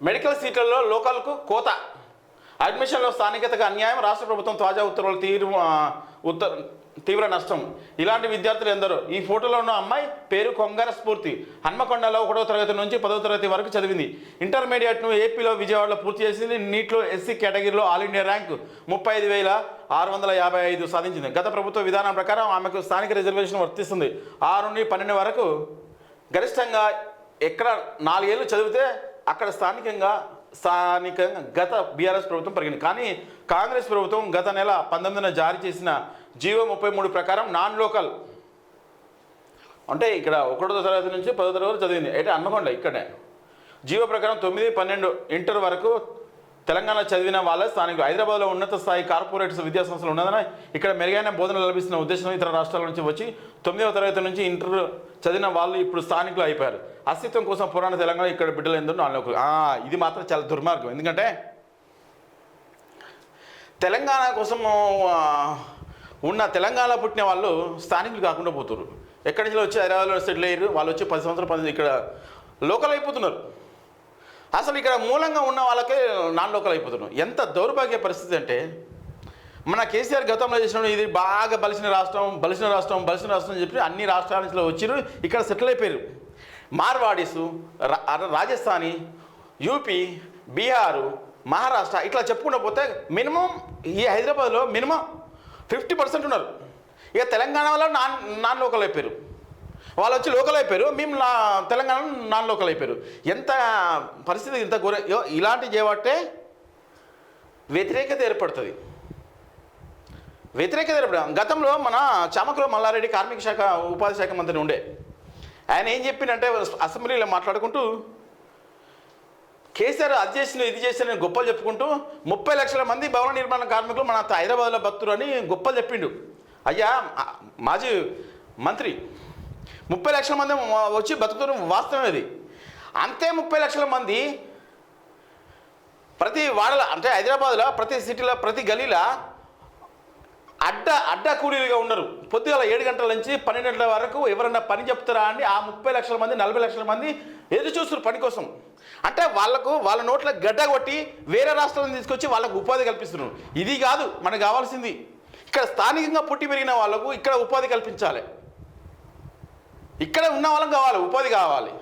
Medical సీట్లలో లోకల్కు కోత, అడ్మిషన్లో స్థానికతకు అన్యాయం, రాష్ట్ర ప్రభుత్వం తాజా ఉత్తర్వులు తీవ్ర నష్టం. ఇలాంటి విద్యార్థులు ఎందరో. ఈ ఫోటోలో ఉన్న అమ్మాయి పేరు కొంగర స్ఫూర్తి. హన్మకొండలో 1వ తరగతి నుంచి 10వ తరగతి వరకు చదివింది. ఇంటర్మీడియట్ను ఏపీలో విజయవాడలో పూర్తి చేసింది. నీట్లో ఎస్సీ కేటగిరీలో ఆల్ ఇండియా ర్యాంకు 35,655 సాధించింది. గత ప్రభుత్వ విధానం ప్రకారం ఆమెకు స్థానిక రిజర్వేషన్ వర్తిస్తుంది. 6 నుండి 12 వరకు గరిష్టంగా ఎక్కడ 4 ఏళ్ళు చదివితే అక్కడ స్థానికంగా గత బీఆర్ఎస్ ప్రభుత్వం పరిగణించింది. కానీ కాంగ్రెస్ ప్రభుత్వం గత నెల 19న జారీ చేసిన జీవో 33 ప్రకారం నాన్ లోకల్ అంటే ఇక్కడ 1వ తరగతి నుంచి 10వ తరగతి వరకు చదివింది. అయితే హన్మకొండ ఇక్కడే జీవో ప్రకారం 9, 12 ఇంటర్ వరకు తెలంగాణ చదివిన వాళ్ళ స్థానికులు. హైదరాబాద్లో ఉన్నత స్థాయి కార్పొరేట్ విద్యా సంస్థలు ఉన్నదని ఇక్కడ మెరుగైన బోధనలు లభిస్తున్న ఉద్దేశంతో ఇతర రాష్ట్రాల నుంచి వచ్చి 9వ తరగతి నుంచి ఇంటర్ చదివిన వాళ్ళు ఇప్పుడు స్థానికులు అయిపోయారు. అస్తిత్వం కోసం పురాణ తెలంగాణ ఇక్కడ బిడ్డలు ఎందుకు నాలుగు. ఇది మాత్రం చాలా దుర్మార్గం. ఎందుకంటే తెలంగాణ కోసం ఉన్న తెలంగాణ పుట్టిన వాళ్ళు స్థానికులు కాకుండా పోతున్నారు. ఎక్కడి నుంచి వచ్చి హైదరాబాద్లో సెటిల్ అయ్యారు. వాళ్ళు వచ్చి 10 సంవత్సరాలు ఇక్కడ లోకల్ అయిపోతున్నారు. అసలు ఇక్కడ మూలంగా ఉన్న వాళ్ళకే నాన్ లోకల్ అయిపోతున్నారు. ఎంత దౌర్భాగ్య పరిస్థితి అంటే మన కేసీఆర్ గతంలో చేసినప్పుడు ఇది బాగా బలిసిన రాష్ట్రం అని చెప్పి అన్ని రాష్ట్రాల నుంచి వచ్చారు, ఇక్కడ సెటిల్ అయిపోయారు. మార్వాడీసు, రాజస్థానీ, యూపీ, బీహారు, మహారాష్ట్ర ఇట్లా చెప్పుకుంటూ పోతే మినిమం ఈ హైదరాబాద్లో మినిమం 50% ఉన్నారు. ఇక తెలంగాణ వల్ల నాన్ లోకల్ అయిపోయారు. వాళ్ళు వచ్చి లోకల్ అయిపోయారు, మేము తెలంగాణ నాన్ లోకల్ అయిపోయారు. ఎంత పరిస్థితి ఇంత ఘోర. ఇలాంటివి చేయబట్టే వ్యతిరేకత ఏర్పడుతుంది. గతంలో మన చామకుల మల్లారెడ్డి కార్మిక శాఖ ఉపాధి శాఖ మంత్రి ఉండే. ఆయన ఏం చెప్పిందంటే అసెంబ్లీలో మాట్లాడుకుంటూ కేసీఆర్ అది చేసిన ఇది చేసిన గొప్పలు చెప్పుకుంటూ 30 లక్షల మంది భవన నిర్మాణ కార్మికులు మన హైదరాబాద్లో బతురు అని గొప్పలు చెప్పిండు. అయ్యా మాజీ మంత్రి, 30 లక్షల మంది వచ్చి బతుకుతున్న వాస్తవం ఇది. అంతే 30 లక్షల మంది ప్రతి వాడల అంటే హైదరాబాద్లో ప్రతి సిటీలో ప్రతి గలీలో అడ్డ కూలీలుగా ఉన్నారు. పొద్దుగాల 7 గంటల నుంచి 12 గంటల వరకు ఎవరన్నా పని చెప్తారా అని ఆ 30 లక్షల మంది 40 లక్షల మంది ఎదురు చూస్తారు పని కోసం. అంటే వాళ్ళ నోట్ల గడ్డ కొట్టి వేరే రాష్ట్రాలను తీసుకొచ్చి వాళ్ళకు ఉపాధి కల్పిస్తున్నారు. ఇది కాదు మనకు కావాల్సింది. ఇక్కడ స్థానికంగా పుట్టి పెరిగిన వాళ్ళకు ఇక్కడ ఉపాధి కల్పించాలి. ఇక్కడ ఉన్న వాళ్ళకి కావాలి, ఉపాధి కావాలి.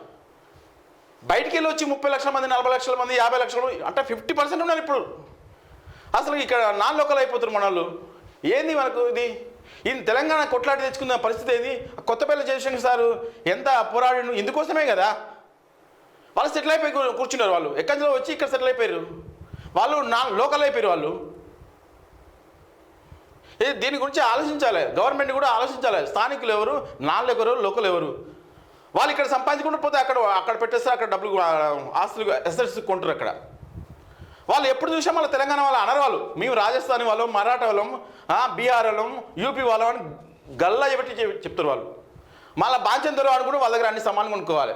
బయటికి వెళ్ళి వచ్చి 30 లక్షల మంది 40 లక్షల మంది 50 లక్షలు అంటే 50% ఉన్నారు ఇప్పుడు. అసలు ఇక్కడ నాన్ లోకల్ అయిపోతున్నారు మన వాళ్ళు. ఏంది మనకు ఇది తెలంగాణ కొట్లాడి తెచ్చుకున్న పరిస్థితి ఏంది? కొత్తపల్లి జయశంకర్ సారు ఎంత పోరాడు ఇందుకోసమే కదా. వాళ్ళు సెటిల్ అయిపోయి కూర్చున్నారు. వాళ్ళు ఎక్కడి నుంచి వచ్చి ఇక్కడ సెటిల్ అయిపోయారు. వాళ్ళు లోకల్ అయిపోయారు. వాళ్ళు దీని గురించి ఆలోచించాలి. గవర్నమెంట్ కూడా ఆలోచించాలి. స్థానికులు ఎవరు, లోకల్ ఎవరు. వాళ్ళు ఇక్కడ సంపాదించుకుంటూ పోతే అక్కడ పెట్టేస్తారు. అక్కడ డబ్బులు ఆస్తులు అసెట్స్ కొంటారు. అక్కడ వాళ్ళు ఎప్పుడు చూసాం వాళ్ళ తెలంగాణ వాళ్ళు అనరు. వాళ్ళు మేము రాజస్థానీ వాళ్ళం, మరాఠా వాళ్ళం, బీహార్ వాళ్ళం, యూపీ వాళ్ళం అని గల్లా చెప్పి చెప్తారు. వాళ్ళు మళ్ళీ బాంచందరు అనుకుంటూ వాళ్ళ దగ్గర అన్ని సామాన్లు కొనుక్కోవాలి.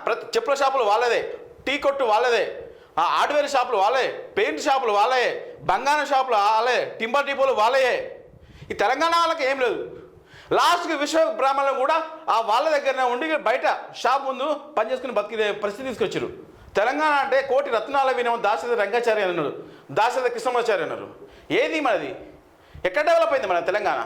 ప్రతి చెప్పుల షాపులు వాళ్ళదే, టీ కొట్టు వాళ్ళదే, హార్డ్వేర్ షాపులు వాళ్ళే, పెయింట్ షాపులు వాళ్ళే, బంగారం షాపులు వాళ్ళే, టింబర్ డిపోలు వాళ్ళే. ఈ తెలంగాణ వాళ్ళకి ఏం లేదు. లాస్ట్కి విశ్వ బ్రాహ్మణులు కూడా వాళ్ళ దగ్గరనే ఉండి బయట షాప్ ముందు పనిచేసుకుని బతికే పరిస్థితి తీసుకొచ్చారు. తెలంగాణ అంటే కోటి రత్నాల వినయం దాశరథ రంగాచార్య అన్నారు, దాశరథ కృష్ణమాచార్య అన్నారు. ఏది మనది? ఎక్కడ డెవలప్ అయింది మన తెలంగాణ?